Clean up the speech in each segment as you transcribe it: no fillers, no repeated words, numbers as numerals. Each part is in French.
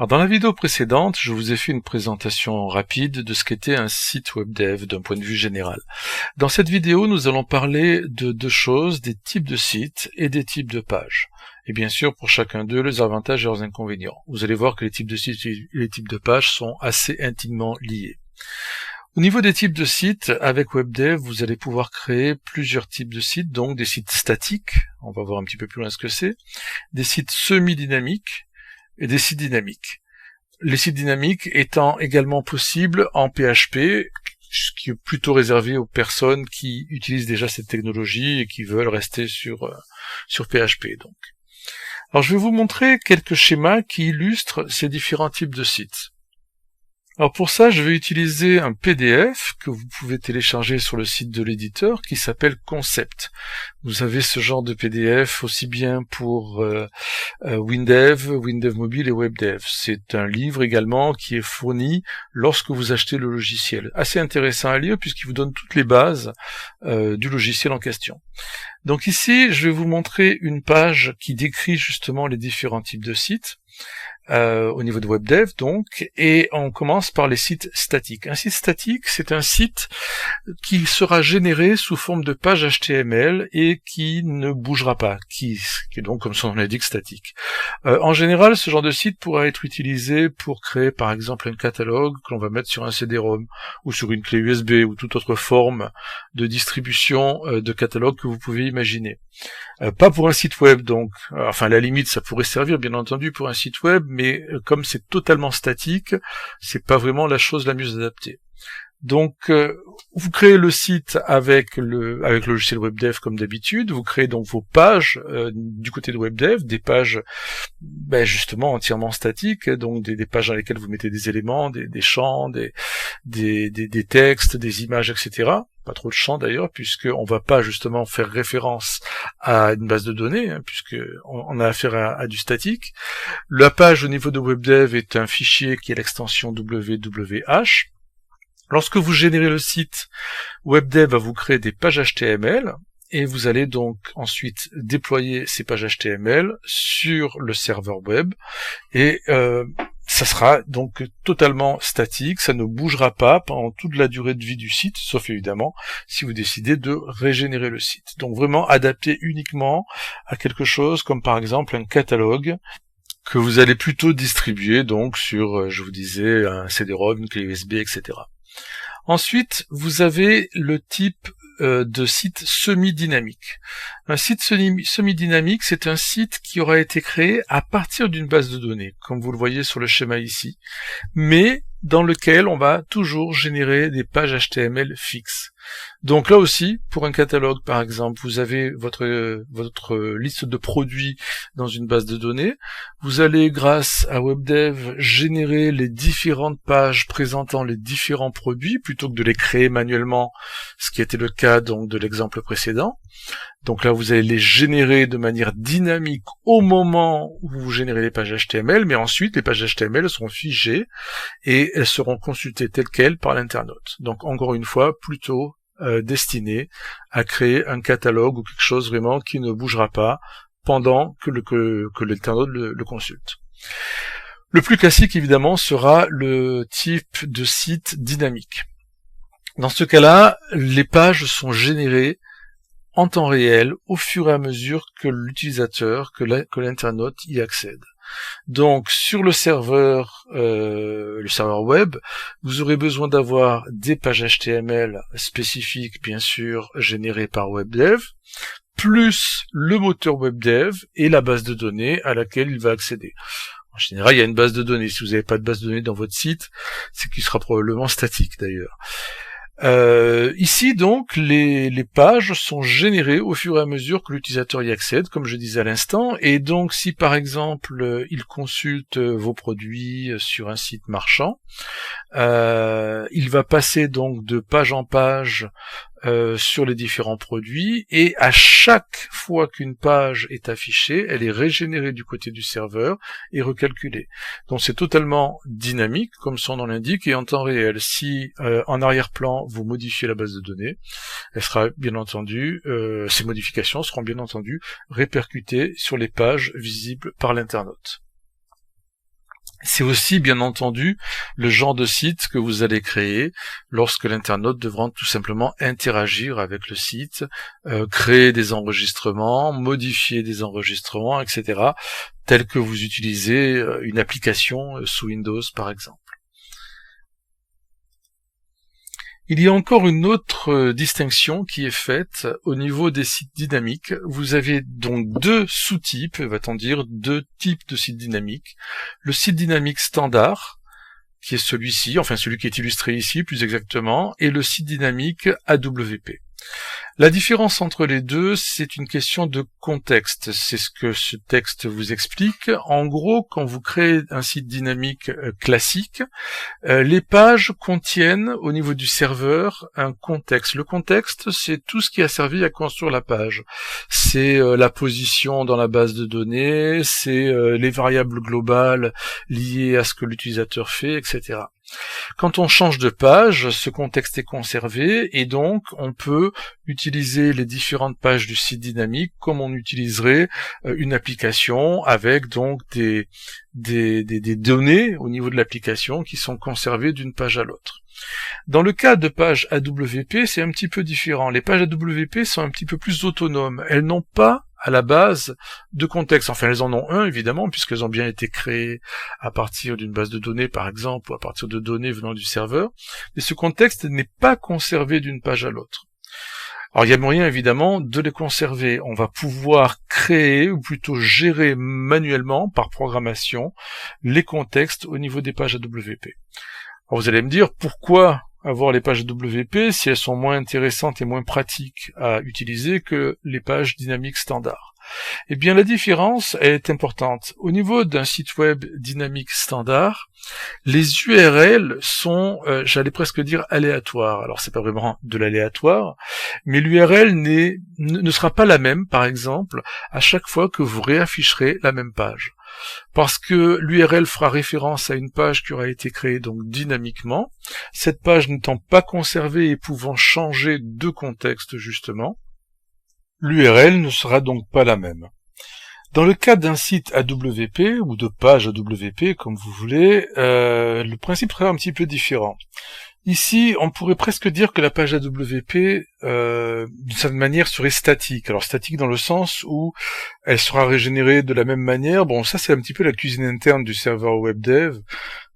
Alors dans la vidéo précédente, je vous ai fait une présentation rapide de ce qu'était un site web dev d'un point de vue général. Dans cette vidéo, nous allons parler de deux choses, des types de sites et des types de pages. Et bien sûr, pour chacun d'eux, les avantages et leurs inconvénients. Vous allez voir que les types de sites et les types de pages sont assez intimement liés. Au niveau des types de sites, avec WebDev, vous allez pouvoir créer plusieurs types de sites, donc des sites statiques, on va voir un petit peu plus loin ce que c'est, des sites semi-dynamiques, et des sites dynamiques. Les sites dynamiques étant également possibles en PHP, ce qui est plutôt réservé aux personnes qui utilisent déjà cette technologie et qui veulent rester sur PHP. Donc. Alors je vais vous montrer quelques schémas qui illustrent ces différents types de sites. Alors pour ça, je vais utiliser un PDF que vous pouvez télécharger sur le site de l'éditeur qui s'appelle Concept. Vous avez ce genre de PDF aussi bien pour WinDev, WinDev Mobile et WebDev. C'est un livre également qui est fourni lorsque vous achetez le logiciel. Assez intéressant à lire puisqu'il vous donne toutes les bases du logiciel en question. Donc ici, je vais vous montrer une page qui décrit justement les différents types de sites. Au niveau de WebDev donc, et on commence par les sites statiques. Un site statique, c'est un site qui sera généré sous forme de page HTML et qui ne bougera pas, qui est donc, comme son nom l'indique, statique. En général, ce genre de site pourra être utilisé pour créer par exemple un catalogue que l'on va mettre sur un CD-ROM ou sur une clé USB ou toute autre forme de distribution de catalogue que vous pouvez imaginer. Pas pour un site web, donc, enfin à la limite ça pourrait servir bien entendu pour un site web, mais comme c'est totalement statique, c'est pas vraiment la chose la mieux adaptée. Donc vous créez le site avec le logiciel WebDev comme d'habitude, vous créez donc vos pages du côté de WebDev, des pages justement entièrement statiques, donc des pages dans lesquelles vous mettez des éléments, des champs, des textes, des images, etc. Pas trop de champs d'ailleurs, puisqu'on va pas justement faire référence à une base de données, puisque on a affaire à du statique. La page au niveau de WebDev est un fichier qui est l'extension WWH. Lorsque vous générez le site, WebDev va vous créer des pages HTML, et vous allez donc ensuite déployer ces pages HTML sur le serveur web, et ça sera donc totalement statique, ça ne bougera pas pendant toute la durée de vie du site, sauf évidemment si vous décidez de régénérer le site. Donc vraiment adapté uniquement à quelque chose comme par exemple un catalogue que vous allez plutôt distribuer donc sur, je vous disais, un CD-ROM, une clé USB, etc. Ensuite, vous avez le type de site semi-dynamique. Un site semi-dynamique, c'est un site qui aura été créé à partir d'une base de données, comme vous le voyez sur le schéma ici, mais dans lequel on va toujours générer des pages HTML fixes. Donc là aussi, pour un catalogue par exemple, vous avez votre liste de produits dans une base de données. Vous allez, grâce à WebDev, générer les différentes pages présentant les différents produits, plutôt que de les créer manuellement, ce qui était le cas donc de l'exemple précédent. Donc là, vous allez les générer de manière dynamique au moment où vous générez les pages HTML, mais ensuite, les pages HTML seront figées et elles seront consultées telles quelles par l'internaute. Donc encore une fois, plutôt destiné à créer un catalogue ou quelque chose vraiment qui ne bougera pas pendant que l'internaute le consulte. Le plus classique, évidemment, sera le type de site dynamique. Dans ce cas-là, les pages sont générées en temps réel, au fur et à mesure que l'utilisateur, que l'internaute y accède. Donc, sur le serveur web, vous aurez besoin d'avoir des pages HTML spécifiques, bien sûr, générées par WebDev, plus le moteur WebDev et la base de données à laquelle il va accéder. En général, il y a une base de données. Si vous n'avez pas de base de données dans votre site, c'est qu'il sera probablement statique d'ailleurs. Ici donc les pages sont générées au fur et à mesure que l'utilisateur y accède, comme je disais à l'instant, et donc si par exemple il consulte vos produits sur un site marchand, il va passer donc de page en page sur les différents produits, et à chaque fois qu'une page est affichée, elle est régénérée du côté du serveur et recalculée. Donc c'est totalement dynamique, comme son nom l'indique, et en temps réel. Si en arrière-plan vous modifiez la base de données, elle sera bien entendu, ces modifications seront bien entendu répercutées sur les pages visibles par l'internaute. C'est aussi, bien entendu, le genre de site que vous allez créer lorsque l'internaute devra tout simplement interagir avec le site, créer des enregistrements, modifier des enregistrements, etc., tel que vous utilisez une application sous Windows, par exemple. Il y a encore une autre distinction qui est faite au niveau des sites dynamiques. Vous avez donc deux sous-types, va-t-on dire, deux types de sites dynamiques. Le site dynamique standard, qui est celui-ci, enfin celui qui est illustré ici plus exactement, et le site dynamique AWP. La différence entre les deux, c'est une question de contexte. C'est ce que ce texte vous explique. En gros, quand vous créez un site dynamique classique, les pages contiennent, au niveau du serveur, un contexte. Le contexte, c'est tout ce qui a servi à construire la page. C'est la position dans la base de données, c'est les variables globales liées à ce que l'utilisateur fait, etc. Quand on change de page, ce contexte est conservé et donc on peut utiliser les différentes pages du site dynamique comme on utiliserait une application avec donc des données au niveau de l'application qui sont conservées d'une page à l'autre. Dans le cas de pages AWP, c'est un petit peu différent. Les pages AWP sont un petit peu plus autonomes. Elles n'ont pas à la base de contexte. Enfin, elles en ont un, évidemment, puisqu'elles ont bien été créées à partir d'une base de données, par exemple, ou à partir de données venant du serveur. Mais ce contexte n'est pas conservé d'une page à l'autre. Alors, il y a moyen, évidemment, de les conserver. On va pouvoir créer, ou plutôt gérer manuellement, par programmation, les contextes au niveau des pages AWP. Alors, vous allez me dire, pourquoi avoir les pages AWP si elles sont moins intéressantes et moins pratiques à utiliser que les pages dynamiques standards? Eh bien, la différence est importante. Au niveau d'un site web dynamique standard, les URL sont, j'allais presque dire, aléatoires. Alors, c'est pas vraiment de l'aléatoire, mais l'URL ne sera pas la même, par exemple, à chaque fois que vous réafficherez la même page. Parce que l'URL fera référence à une page qui aura été créée donc dynamiquement, cette page n'étant pas conservée et pouvant changer de contexte justement, l'URL ne sera donc pas la même. Dans le cas d'un site AWP, ou de page AWP, comme vous voulez, le principe sera un petit peu différent. Ici, on pourrait presque dire que la page AWP, d'une certaine manière, serait statique. Alors statique dans le sens où elle sera régénérée de la même manière. Bon, ça c'est un petit peu la cuisine interne du serveur web dev.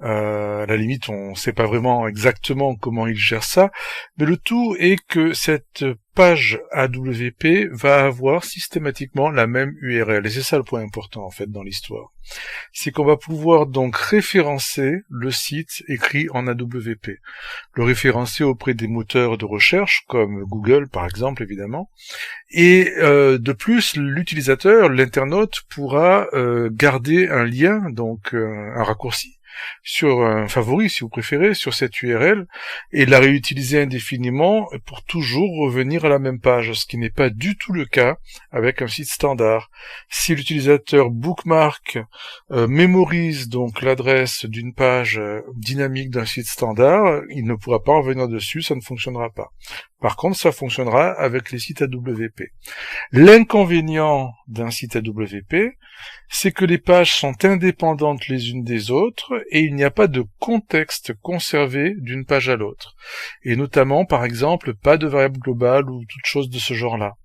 À la limite, on ne sait pas vraiment exactement comment il gère ça, mais le tout est que cette page AWP va avoir systématiquement la même URL. Et c'est ça le point important en fait dans l'histoire. C'est qu'on va pouvoir donc référencer le site écrit en AWP. Le référencer auprès des moteurs de recherche, comme Google par exemple évidemment. Et de plus, l'utilisateur, l'internaute, pourra garder un lien, donc un raccourci, sur un favori si vous préférez, sur cette URL, et la réutiliser indéfiniment pour toujours revenir à la même page, ce qui n'est pas du tout le cas avec un site standard. Si l'utilisateur bookmark, mémorise donc l'adresse d'une page dynamique d'un site standard, il ne pourra pas revenir dessus, ça ne fonctionnera pas. Par contre, ça fonctionnera avec les sites AWP. L'inconvénient d'un site AWP, c'est que les pages sont indépendantes les unes des autres et il n'y a pas de contexte conservé d'une page à l'autre. Et notamment, par exemple, pas de variable globale ou toute chose de ce genre-là.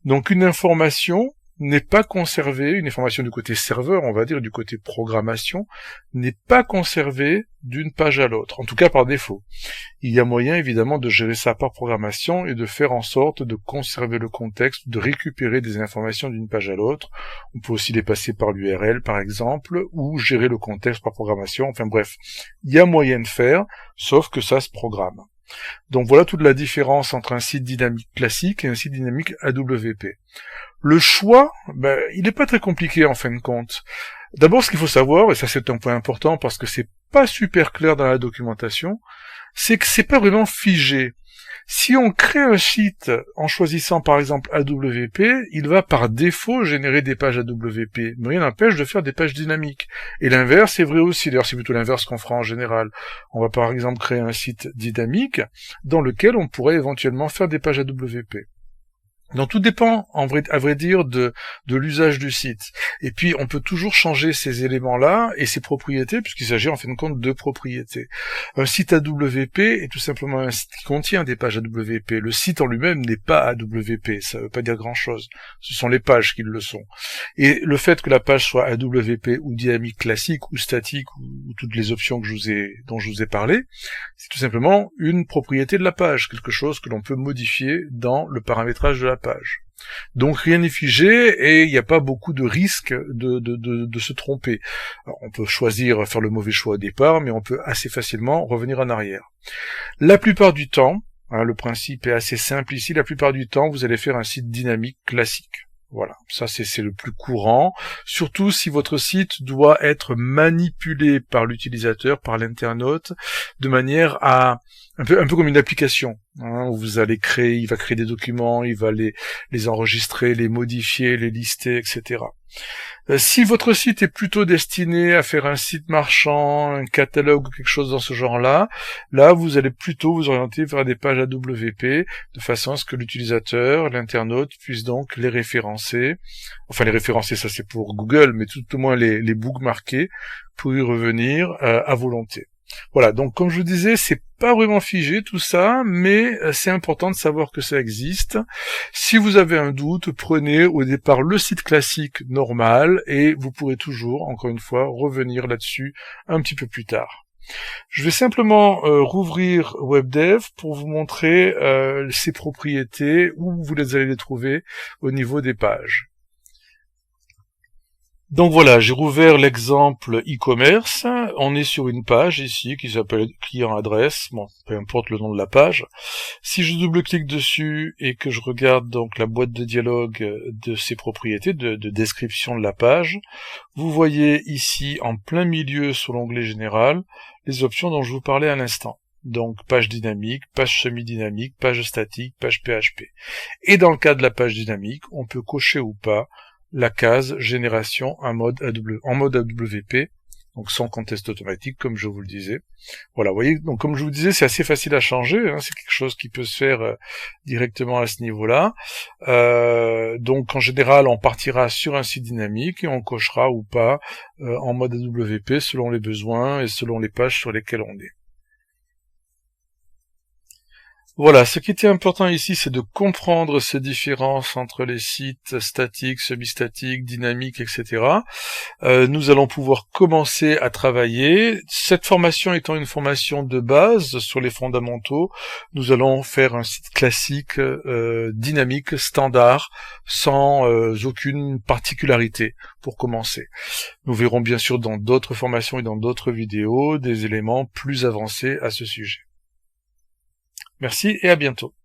Donc une information n'est pas conservée, une information du côté serveur, on va dire, du côté programmation, n'est pas conservée d'une page à l'autre, en tout cas par défaut. Il y a moyen évidemment de gérer ça par programmation et de faire en sorte de conserver le contexte, de récupérer des informations d'une page à l'autre. On peut aussi les passer par l'URL par exemple, ou gérer le contexte par programmation, enfin bref, il y a moyen de faire, sauf que ça se programme. Donc voilà toute la différence entre un site dynamique classique et un site dynamique AWP. Le choix, il n'est pas très compliqué en fin de compte. D'abord, ce qu'il faut savoir, et ça c'est un point important parce que c'est pas super clair dans la documentation, c'est que c'est pas vraiment figé. Si on crée un site en choisissant par exemple AWP, il va par défaut générer des pages AWP, mais rien n'empêche de faire des pages dynamiques. Et l'inverse est vrai aussi, d'ailleurs c'est plutôt l'inverse qu'on fera en général. On va par exemple créer un site dynamique dans lequel on pourrait éventuellement faire des pages AWP. Donc tout dépend, à vrai dire, de l'usage du site. Et puis on peut toujours changer ces éléments-là et ces propriétés, puisqu'il s'agit en fin de compte de propriétés. Un site AWP est tout simplement un site qui contient des pages AWP. Le site en lui-même n'est pas AWP, ça ne veut pas dire grand-chose. Ce sont les pages qui le sont. Et le fait que la page soit AWP ou dynamique classique ou statique ou toutes les options que dont je vous ai parlé, c'est tout simplement une propriété de la page, quelque chose que l'on peut modifier dans le paramétrage de la page. Donc rien n'est figé et il n'y a pas beaucoup de risque de se tromper. Alors, on peut choisir faire le mauvais choix au départ, mais on peut assez facilement revenir en arrière. La plupart du temps, le principe est assez simple ici, la plupart du temps vous allez faire un site dynamique classique. Voilà, ça c'est le plus courant, surtout si votre site doit être manipulé par l'utilisateur, par l'internaute, de manière à un peu comme une application, où vous allez il va créer des documents, il va les enregistrer, les modifier, les lister, etc. Si votre site est plutôt destiné à faire un site marchand, un catalogue ou quelque chose dans ce genre-là, là vous allez plutôt vous orienter vers des pages AWP de façon à ce que l'utilisateur, l'internaute, puisse donc les référencer. Enfin les référencer, ça c'est pour Google, mais tout au moins les bookmarker pour y revenir à volonté. Voilà, donc comme je vous disais, c'est pas vraiment figé tout ça, mais c'est important de savoir que ça existe. Si vous avez un doute, prenez au départ le site classique normal et vous pourrez toujours, encore une fois, revenir là-dessus un petit peu plus tard. Je vais simplement rouvrir WebDev pour vous montrer ses propriétés, où vous allez les trouver au niveau des pages. Donc voilà, j'ai rouvert l'exemple e-commerce. On est sur une page ici qui s'appelle client adresse. Bon, peu importe le nom de la page. Si je double-clique dessus et que je regarde donc la boîte de dialogue de ses propriétés, de description de la page, vous voyez ici en plein milieu sur l'onglet général les options dont je vous parlais à l'instant. Donc page dynamique, page semi-dynamique, page statique, page PHP. Et dans le cas de la page dynamique, on peut cocher ou pas la case génération en mode AWP, donc sans contexte automatique, comme je vous le disais. Voilà, vous voyez, donc comme je vous disais, c'est assez facile à changer, c'est quelque chose qui peut se faire directement à ce niveau-là. Donc en général, on partira sur un site dynamique et on cochera ou pas en mode AWP selon les besoins et selon les pages sur lesquelles on est. Voilà, ce qui était important ici, c'est de comprendre ces différences entre les sites statiques, semi-statiques, dynamiques, etc. Nous allons pouvoir commencer à travailler. Cette formation étant une formation de base sur les fondamentaux, nous allons faire un site classique, dynamique, standard, sans aucune particularité pour commencer. Nous verrons bien sûr dans d'autres formations et dans d'autres vidéos des éléments plus avancés à ce sujet. Merci et à bientôt.